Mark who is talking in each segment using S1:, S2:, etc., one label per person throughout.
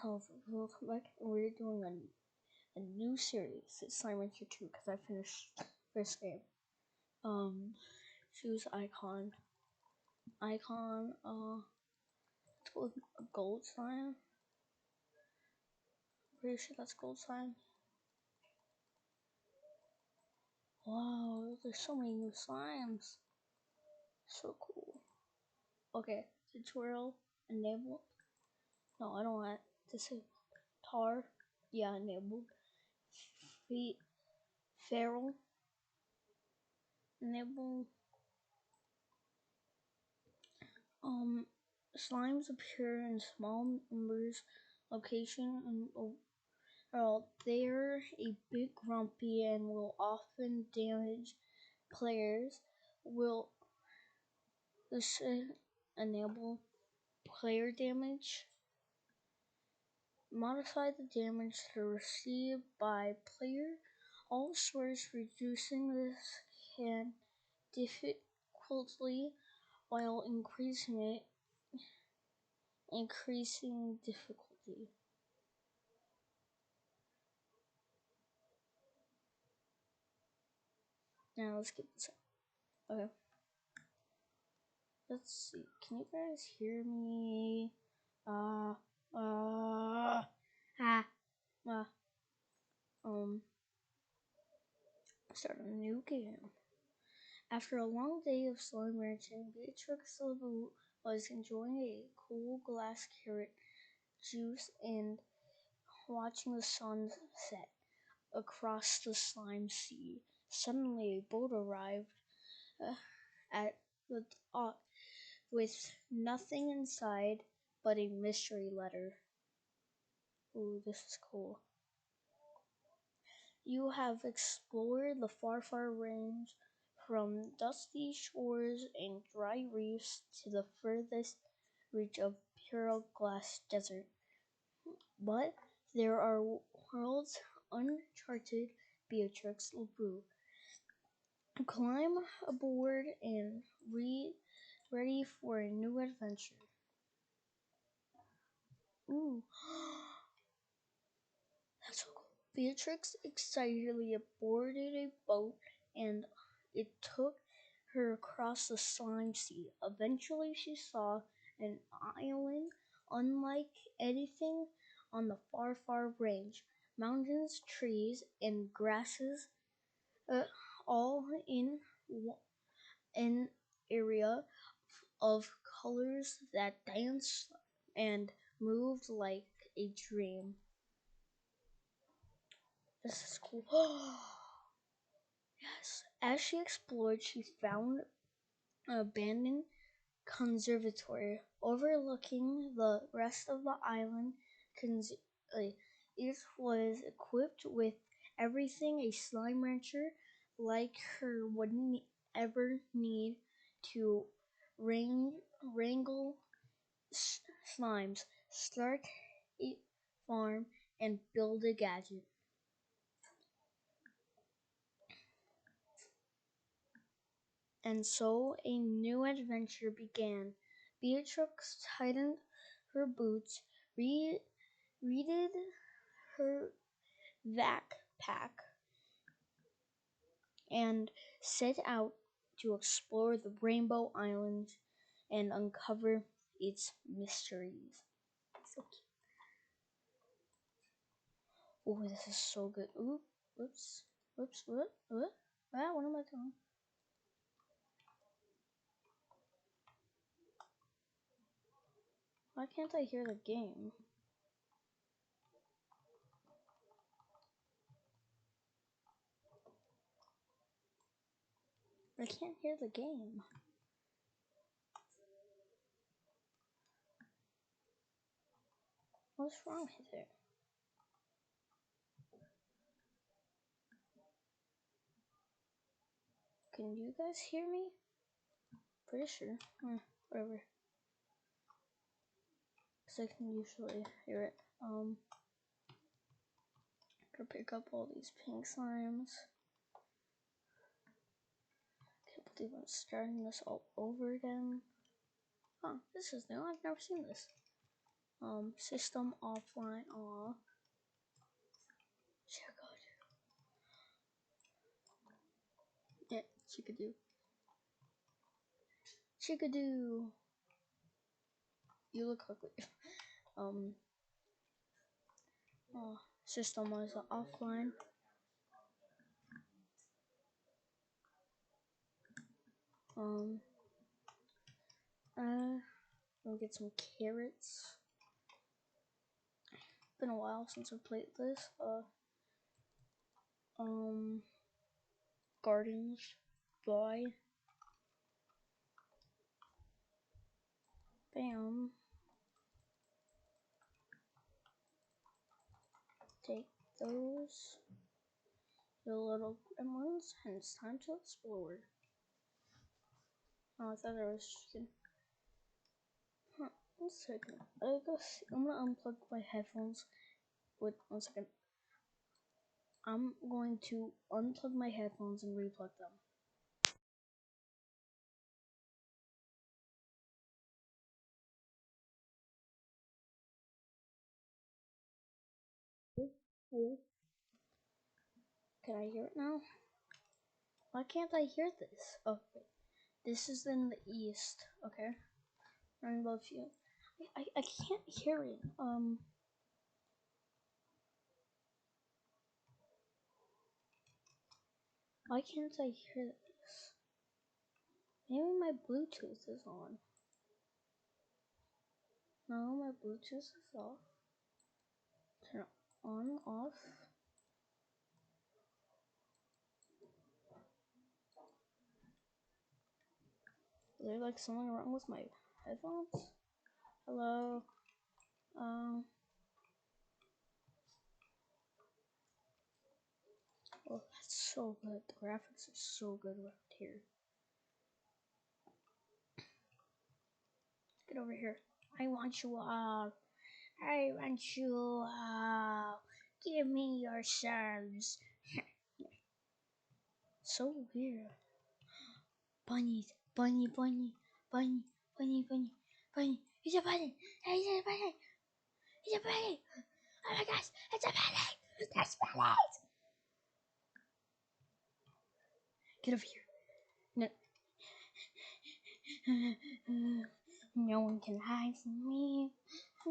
S1: welcome back. We're doing a new series. It's Slime Rancher 2 because I finished first game. Choose icon. Let's go with a gold slime. Pretty sure that's gold slime. Wow, there's so many new slimes. So cool. Okay, tutorial enabled. No, I don't want this. Is tar. Yeah, enabled. Feral. Enable. Slimes appear in small numbers. Location and they're a bit grumpy and will often damage players. Will this enable player damage? Modify the damage to receive by player. All sorts reducing this can difficulty while increasing difficulty. Now let's get this up. Okay. Let's see. Can you guys hear me? Start a new game. After a long day of slime ranching, Beatrix LeBoot was enjoying a cool glass carrot juice and watching the sun set across the slime sea. Suddenly, a boat arrived at the dock with nothing inside but a mystery letter. Ooh, this is cool. You have explored the far, far range from dusty shores and dry reefs to the furthest reach of pure glass desert. But there are worlds uncharted, Beatrix LeBoot. Climb aboard and ready for a new adventure. Ooh. That's so cool. Beatrix excitedly boarded a boat and it took her across the slime sea. Eventually she saw an island unlike anything on the far, far range. Mountains, trees, and grasses, all in an area of colors that danced and moved like a dream. This is cool. Yes. As she explored, she found an abandoned conservatory overlooking the rest of the island. It was equipped with everything a slime rancher like her would ever need to wrangle slimes, start a farm, and build a gadget. And so a new adventure began. Beatrix tightened her boots, readied her backpack, and set out to explore the Rainbow Island and uncover its mysteries. So cute. Oh, this is so good. Ooh, whoops, what? What am I doing? Why can't I hear the game? I can't hear the game. What's wrong with it? Can you guys hear me? Pretty sure. Whatever. Because I can usually hear it. Gotta pick up all these pink slimes. Can't believe I'm starting this all over again. Oh, this is new. I've never seen this. System offline off. Check out. Yeah, chickadoo. Chickadoo. You look ugly. System was offline. We'll get some carrots. Been a while since I played this. Gardens. Boy. Bam. Take those. The little gremlins, and it's time to explore. Oh, I thought I was chicken. Huh, 1 second. I guess I'm gonna unplug my headphones. Wait, 1 second. I'm going to unplug my headphones and replug them. Hello? Can I hear it now? Why can't I hear this? Oh, wait. This is in the east. Okay. Rainbow View. I can't hear it. Why can't I hear this? Maybe my Bluetooth is on. No, my Bluetooth is off. Turn it on, off. Is there like something wrong with my headphones? Hello? Oh, that's so good. The graphics are so good right here. Get over here. I want you all. I want you all. Give me your serves. So weird. Bunnies. Bunny, bunny, bunny, bunny, bunny, bunny. It's a bunny. Hey, it's a bunny. It's a bunny. Oh my gosh, it's a bunny. That's bunnies. Get over here. No. No one can hide from me.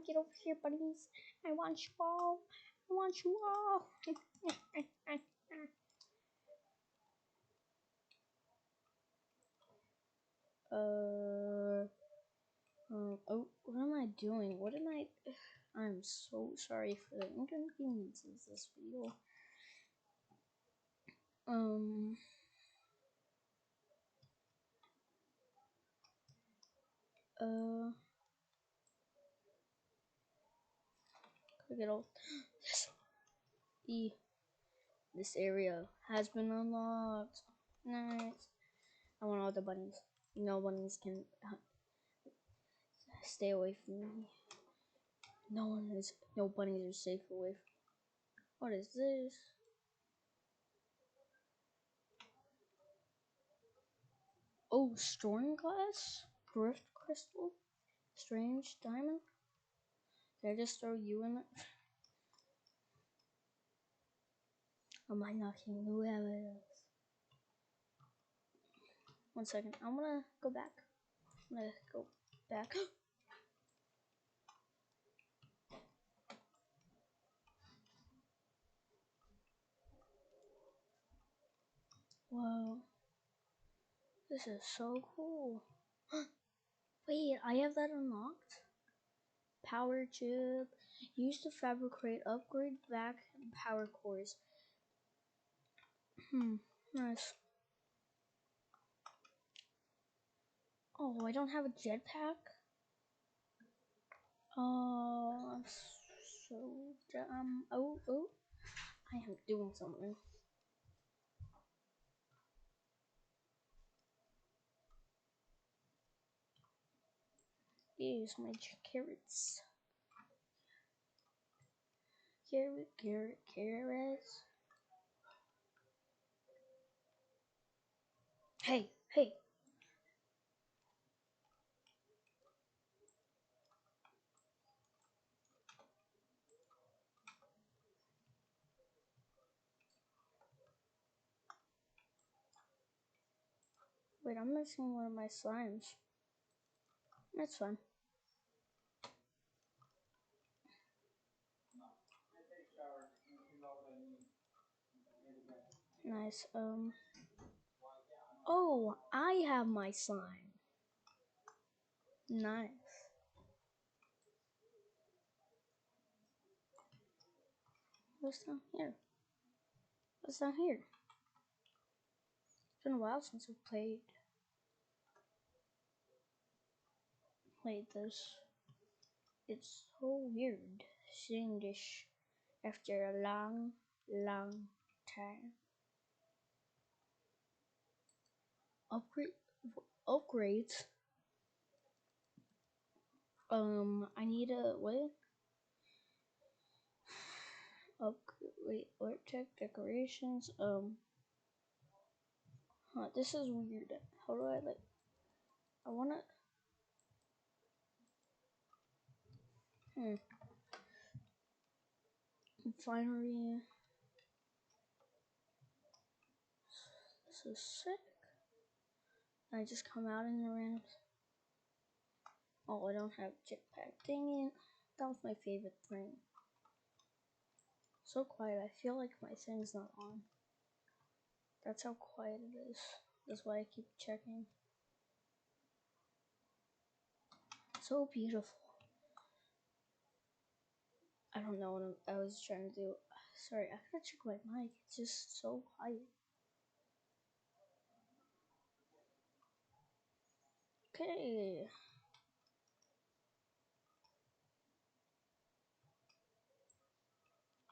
S1: Get over here, buddies. I want you all. I want you all. Oh, what am I doing? What am I? I'm so sorry for the inconvenience of this video. Look at all. Yes. This area has been unlocked. Nice. I want all the bunnies. No bunnies can stay away from me. No bunnies are safe away from me. What is this? Oh, storm glass? Drift crystal? Strange diamond? Did I just throw you in it? Or am I knocking whoever it is? 1 second. I'm gonna go back. Whoa. This is so cool. Wait, I have that unlocked? Power chip. Used to fabricate upgrade back and power cores. Nice. Oh, I don't have a jetpack? Oh, I'm so dumb. Oh, I am doing something. Here's my carrots. Carrots. Hey. Wait, I'm missing one of my slimes. That's fine. Nice. Oh, I have my slime. Nice. What's down here? What's down here? It's been a while since we played this. It's so weird seeing this after a long, long time. Upgrades. I need a what? Wait, what tech decorations? This is weird. How do I I wanna. Finally, this is sick. I just come out in the random. Oh, I don't have jetpack. Dang it. That was my favorite thing. So quiet. I feel like my thing's not on. That's how quiet it is. That's why I keep checking. So beautiful. I don't know what I was trying to do. Sorry, I gotta check my mic. It's just so quiet. Okay.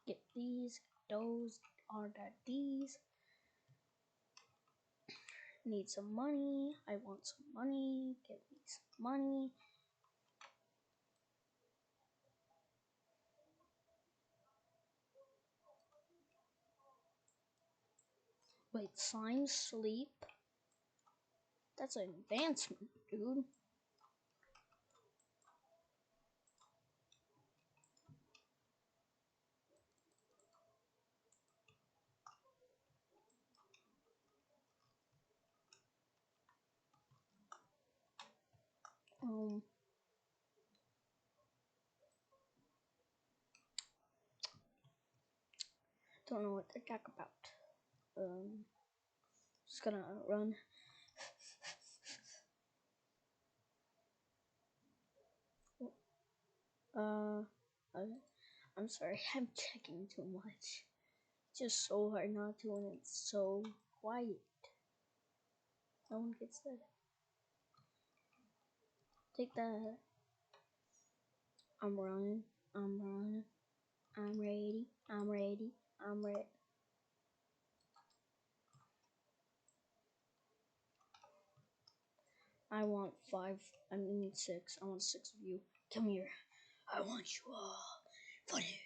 S1: Get these, get those, all that these. Need some money. I want some money. Get me some money. Wait, slimes sleep? That's an advancement, dude. Don't know what to talk about. Just gonna run. I'm sorry, I'm checking too much. It's just so hard not to when it's so quiet. No one gets that. Take that. I'm running. I'm running. I'm ready. I'm ready. I'm ready. I want 5. I mean 6. I want 6 of you. Come here. I want you all. Funny.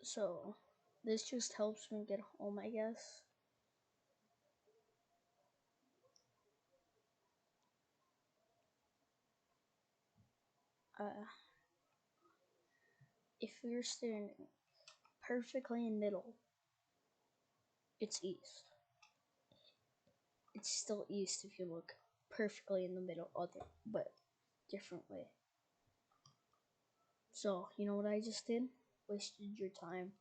S1: So, this just helps me get home, I guess. If you're standing perfectly in the middle, it's east. It's still east if you look perfectly in the middle, but different way. So, you know what I just did? Wasted your time.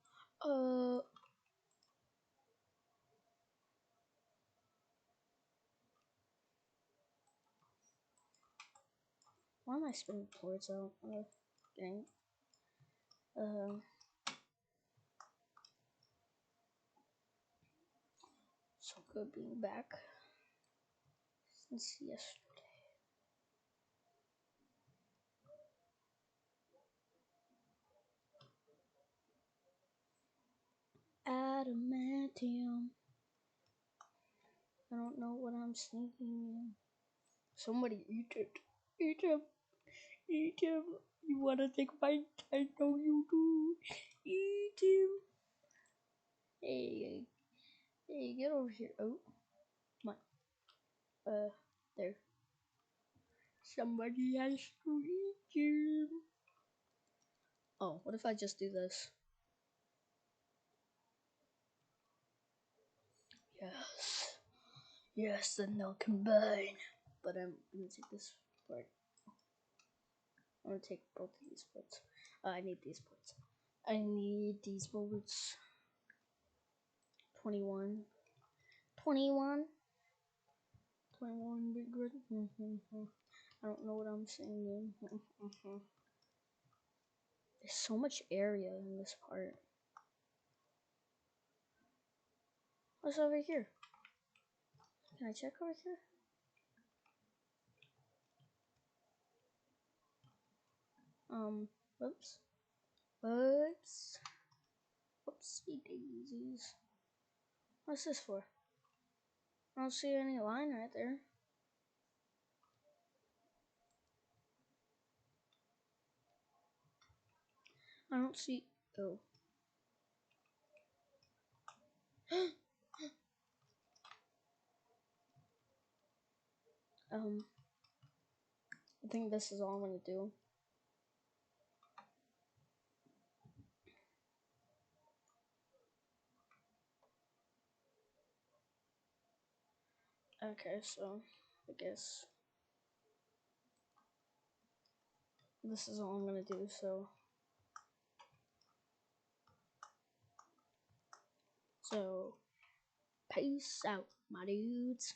S1: Why am I spinning towards out? Dang. So good being back since yesterday. Adamantium. I don't know what I'm sneaking in. Somebody eat it. Eat him. Eat him. You wanna take a bite? I know you do. Eat him. Hey, hey, get over here. Oh, come on. There. Somebody has to eat you. Oh, what if I just do this? Yes. Yes, then they'll combine. But I'm gonna take this part. I'm gonna take both of these parts. I need these parts. I need these bullets. 21. 21. 21 be good. I don't know what I'm saying. There's so much area in this part. What's over here? Can I check over here? Whoops. Whoops. Whoopsie daisies. What's this for? I don't see any line right there. I don't see. Oh. I think this is all I'm gonna do. Okay, so I guess this is all I'm gonna do, so peace out, my dudes.